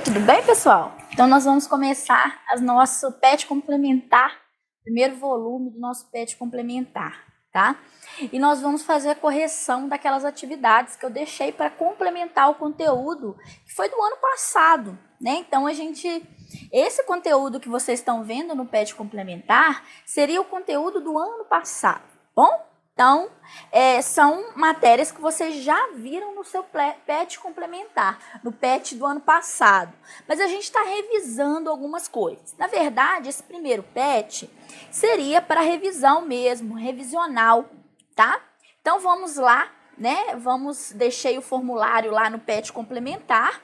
tudo bem, pessoal? Então, nós vamos começar o nosso PET complementar, primeiro volume do nosso PET complementar, tá? E nós vamos fazer a correção daquelas atividades que eu deixei para complementar o conteúdo que foi do ano passado, né? Então, esse conteúdo que vocês estão vendo no PET complementar seria o conteúdo do ano passado, bom? Então, são matérias que vocês já viram no seu PET complementar, no PET do ano passado. Mas a gente está revisando algumas coisas. Na verdade, esse primeiro PET seria para revisão mesmo, revisional, tá? Então, vamos lá, né? Deixei o formulário lá no PET complementar,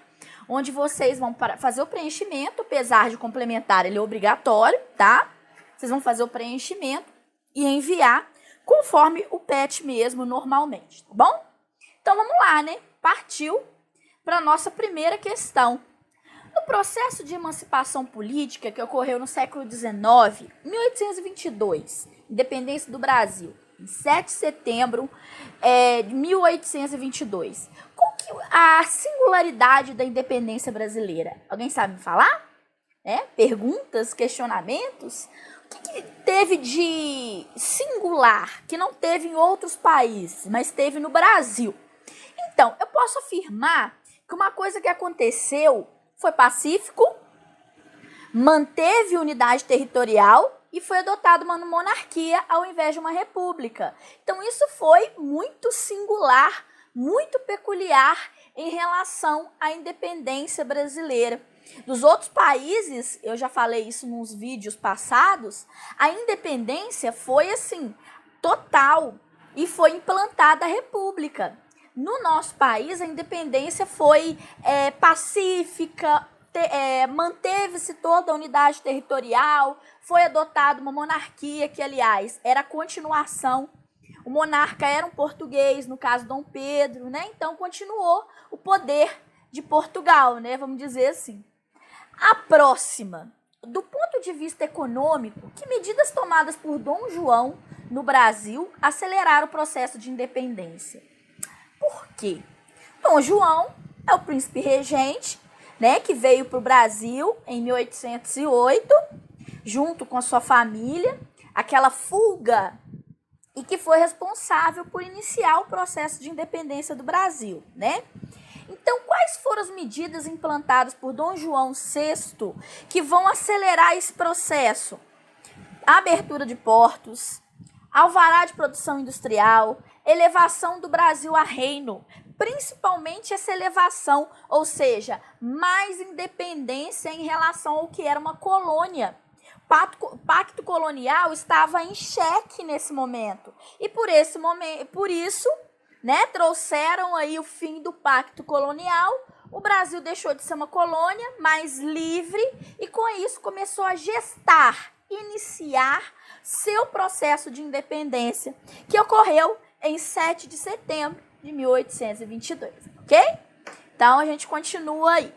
onde vocês vão fazer o preenchimento, apesar de complementar, ele é obrigatório, tá? Vocês vão fazer o preenchimento e enviar conforme o PET mesmo, normalmente, tá bom? Então, vamos lá, né? Partiu para a nossa primeira questão. No processo de emancipação política que ocorreu no século XIX, 1822, independência do Brasil, em 7 de setembro de 1822. Qual que é a singularidade da independência brasileira? Alguém sabe me falar? Perguntas, questionamentos? O que teve de singular que não teve em outros países, mas teve no Brasil? Então, eu posso afirmar que uma coisa que aconteceu foi pacífico, manteve unidade territorial e foi adotada uma monarquia ao invés de uma república. Então, isso foi muito singular, muito peculiar em relação à independência brasileira. Dos outros países, eu já falei isso nos vídeos passados, a independência foi assim, total, e foi implantada a república. No nosso país, a independência foi pacífica, manteve-se toda a unidade territorial, foi adotada uma monarquia que, aliás, era a continuação. O monarca era um português, no caso Dom Pedro, né? Então continuou o poder de Portugal, né? Vamos dizer assim. A próxima, do ponto de vista econômico, que medidas tomadas por Dom João no Brasil aceleraram o processo de independência? Por quê? Dom João é o príncipe regente, né, que veio para o Brasil em 1808, junto com a sua família, aquela fuga, e que foi responsável por iniciar o processo de independência do Brasil, né? Então, quais foram as medidas implantadas por Dom João VI que vão acelerar esse processo? A abertura de portos, alvará de produção industrial, elevação do Brasil a reino, principalmente essa elevação, ou seja, mais independência em relação ao que era uma colônia. O pacto colonial estava em xeque nesse momento. E por isso, né, trouxeram aí o fim do pacto colonial. O Brasil deixou de ser uma colônia mais livre e com isso começou a iniciar seu processo de independência, que ocorreu em 7 de setembro de 1822, ok? Então, a gente continua aí.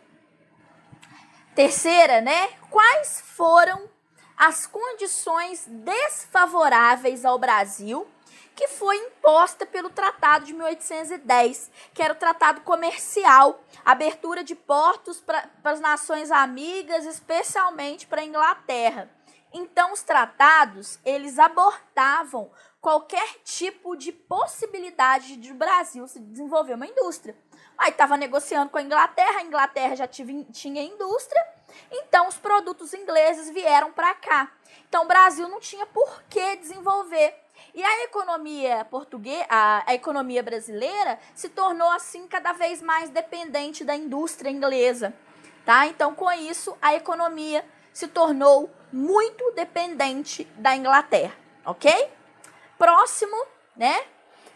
Terceira, né? Quais foram as condições desfavoráveis ao Brasil que foi imposta pelo Tratado de 1810, que era o tratado comercial, abertura de portos para as nações amigas, especialmente para a Inglaterra. Então, os tratados, eles abortavam qualquer tipo de possibilidade de o Brasil se desenvolver uma indústria. Aí estava negociando com a Inglaterra já tinha indústria, então os produtos ingleses vieram para cá. Então, o Brasil não tinha por que desenvolver. E a economia brasileira se tornou assim cada vez mais dependente da indústria inglesa, tá? Então, com isso, a economia se tornou muito dependente da Inglaterra, ok? Próximo, né?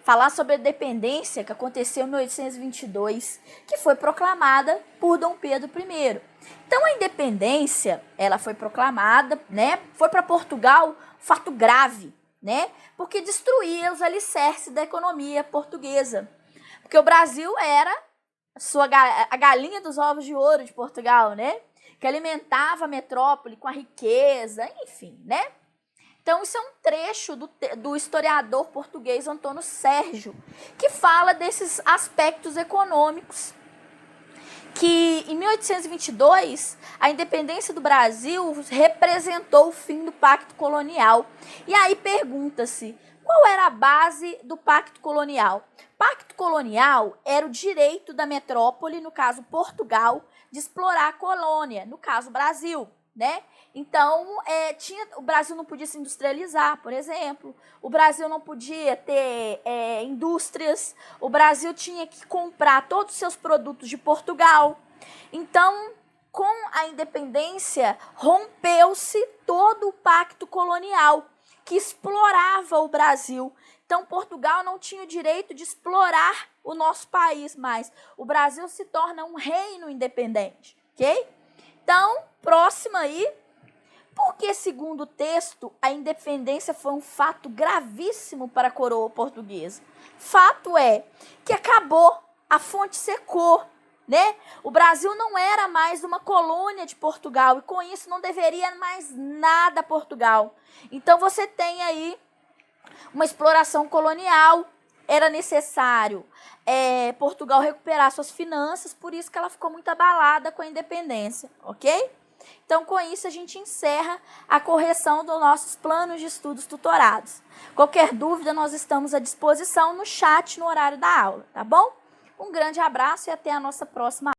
Falar sobre a dependência que aconteceu em 1822, que foi proclamada por Dom Pedro I. Então, a independência, ela foi proclamada, né? Foi para Portugal, fato grave, né? Porque destruía os alicerces da economia portuguesa. Porque o Brasil era a galinha dos ovos de ouro de Portugal, né? Que alimentava a metrópole com a riqueza, enfim, né? Então, isso é um trecho do historiador português Antônio Sérgio, que fala desses aspectos econômicos. que em 1822 a independência do Brasil representou o fim do Pacto Colonial. E aí pergunta-se, qual era a base do Pacto Colonial? Pacto Colonial era o direito da metrópole, no caso Portugal, de explorar a colônia, no caso Brasil, né? Então, o Brasil não podia se industrializar, por exemplo, o Brasil não podia ter indústrias, o Brasil tinha que comprar todos os seus produtos de Portugal. Então, com a independência, rompeu-se todo o pacto colonial que explorava o Brasil. Então, Portugal não tinha o direito de explorar o nosso país mais. O Brasil se torna um reino independente, ok? Então, próxima aí. Porque, segundo o texto, a independência foi um fato gravíssimo para a coroa portuguesa. Fato é que acabou, a fonte secou, né? O Brasil não era mais uma colônia de Portugal e com isso não deveria mais nada a Portugal. Então você tem aí uma exploração colonial, era necessário Portugal recuperar suas finanças, por isso que ela ficou muito abalada com a independência, ok? Então, com isso, a gente encerra a correção dos nossos planos de estudos tutorados. Qualquer dúvida, nós estamos à disposição no chat no horário da aula, tá bom? Um grande abraço e até a nossa próxima aula.